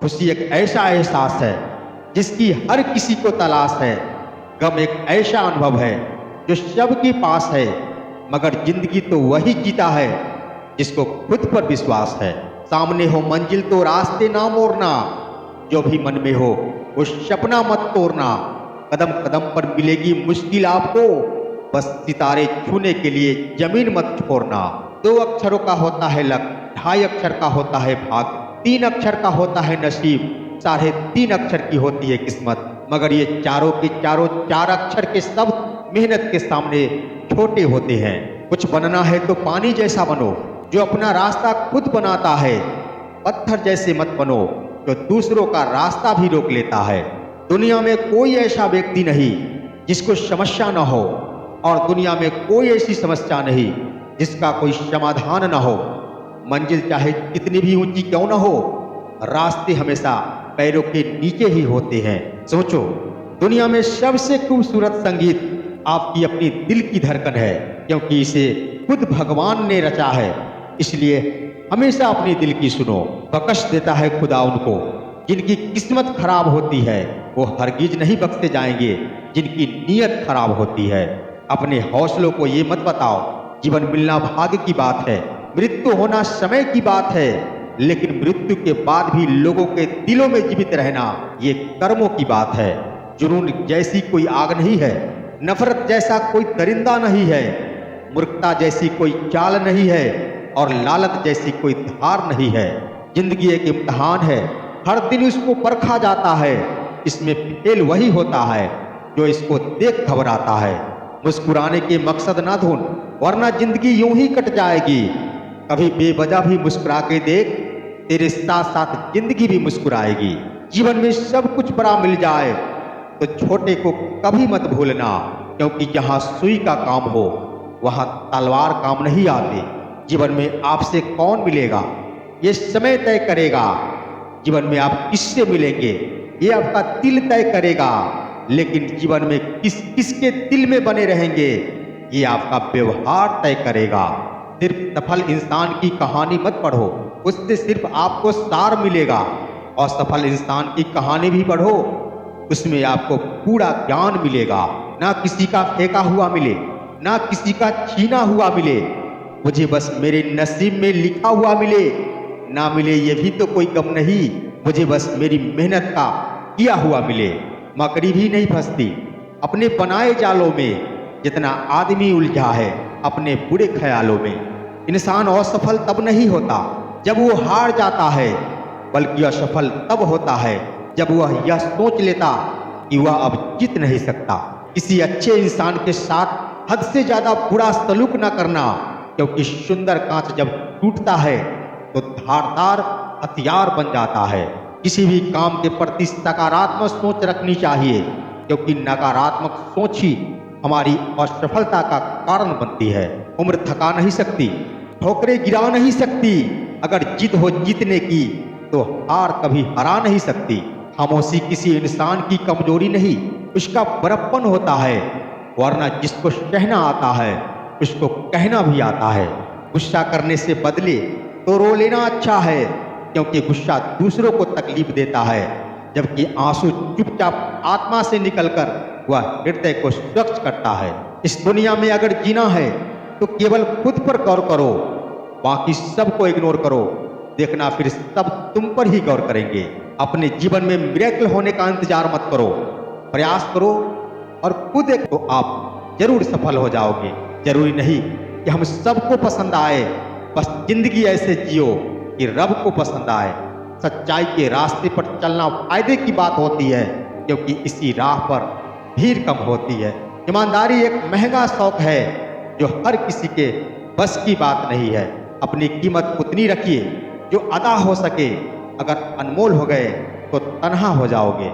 खुशी एक ऐसा एहसास है जिसकी हर किसी को तलाश है। गम एक ऐसा अनुभव है जो सबके पास है, मगर जिंदगी तो वही जीता है जिसको खुद पर विश्वास है। सामने हो मंजिल तो रास्ते ना मोड़ना, जो भी मन में हो वो सपना मत तोड़ना। कदम कदम पर मिलेगी मुश्किल आपको, बस सितारे छूने के लिए जमीन मत छोड़ना। 2 अक्षरों का होता है लक, 2.5 अक्षर का होता है भाग्य, 3 अक्षर का होता है नसीब, 3.5 अक्षर की होती है किस्मत। मगर ये चारों के चारों 4 अक्षर के शब्द मेहनत के सामने छोटे होते हैं। कुछ बनना है तो पानी जैसा बनो, जो अपना रास्ता खुद बनाता है। पत्थर जैसे मत बनो जो दूसरों का रास्ता भी रोक लेता है। दुनिया में कोई ऐसा व्यक्ति नहीं जिसको समस्या न हो, और दुनिया में कोई ऐसी समस्या नहीं जिसका कोई समाधान न हो। मंजिल चाहे कितनी भी ऊंची क्यों न हो, रास्ते हमेशा पैरों के नीचे ही होते हैं। सोचो, दुनिया में सबसे खूबसूरत संगीत आपकी अपनी दिल की धड़कन है, क्योंकि इसे खुद भगवान ने रचा है। इसलिए हमेशा अपनी दिल की सुनो। बख्श देता है खुदा उनको जिनकी किस्मत खराब होती है, वो हरगिज नहीं बख्शे जाएंगे जिनकी नीयत खराब होती है। अपने हौसलों को ये मत बताओ जीवन मिलना भाग्य की बात है, मृत्यु होना समय की बात है, लेकिन मृत्यु के बाद भी लोगों के दिलों में जीवित रहना ये कर्मों की बात है। जुनून जैसी कोई आग नहीं है, नफरत जैसा कोई दरिंदा नहीं है, मूर्खता जैसी कोई चाल नहीं है, और लालच जैसी कोई धार नहीं है। जिंदगी एक इम्तिहान है, हर दिन इसको परखा जाता है। इसमें फेल वही होता है जो इसको देख घबराता है। मुस्कुराने के मकसद ना ढूंढ, वरना जिंदगी यूं ही कट जाएगी। कभी बेवजह भी मुस्कुरा के देख, तेरे साथ साथ जिंदगी भी मुस्कुराएगी। जीवन में सब कुछ बड़ा मिल जाए तो छोटे को कभी मत भूलना, क्योंकि जहां सुई का काम हो वहां तलवार काम नहीं आती। जीवन में आपसे कौन मिलेगा ये समय तय करेगा। जीवन में आप किससे मिलेंगे ये आपका दिल तय करेगा। लेकिन जीवन में किसके दिल में बने रहेंगे ये आपका व्यवहार तय करेगा। सिर्फ सफल इंसान की कहानी मत पढ़ो, उससे सिर्फ आपको सार मिलेगा। और सफल इंसान की कहानी भी पढ़ो, उसमें आपको पूरा ज्ञान मिलेगा। ना किसी का फेंका हुआ मिले, ना किसी का छीना हुआ मिले, मुझे बस मेरे नसीब में लिखा हुआ मिले। ना मिले ये भी तो कोई गम नहीं, मुझे बस मेरी मेहनत का किया हुआ मिले। मकड़ी भी नहीं फंसती अपने बनाए जालों में, जितना आदमी उलझा है अपने बुरे ख्यालों में। इंसान असफल तब नहीं होता जब वो हार जाता है, बल्कि असफल तब होता है जब वह यह सोच लेता कि वह अब जीत नहीं सकता। किसी अच्छे इंसान के साथ हद से ज्यादा बुरा सलूक न करना, क्योंकि सुंदर कांच जब टूटता है तो धारदार हथियार बन जाता है। किसी भी काम के प्रति सकारात्मक सोच रखनी चाहिए, क्योंकि नकारात्मक सोच ही हमारी असफलता का कारण बनती है। उम्र थका नहीं सकती, ठोकरें गिरा नहीं सकती, अगर जिद हो जीतने की तो हार कभी हरा नहीं सकती। खामोशी किसी इंसान की कमजोरी नहीं, उसका बड़प्पन होता है, वरना जिसको सहना आता है उसको कहना भी आता है। गुस्सा करने से बदले तो रो लेना अच्छा है, क्योंकि गुस्सा दूसरों को तकलीफ देता है, जबकि आंसू चुपचाप आत्मा से निकलकर वह हृदय को स्वच्छ करता है। इस दुनिया में अगर जीना है तो केवल खुद पर गौर करो, बाकी सबको इग्नोर करो, देखना फिर सब तुम पर ही गौर करेंगे। अपने जीवन में मिरेकल होने का इंतजार मत करो, प्रयास करो और खुद एक तो आप जरूर सफल हो जाओगे। जरूरी नहीं कि हम सबको पसंद आए, बस जिंदगी ऐसे जियो कि रब को पसंद आए। सच्चाई के रास्ते पर चलना फायदे की बात होती है, क्योंकि इसी राह पर भीड़ कम होती है। ईमानदारी एक महंगा शौक है जो हर किसी के बस की बात नहीं है। अपनी कीमत उतनी रखिए जो अदा हो सके, अगर अनमोल हो गए तो तन्हा हो जाओगे।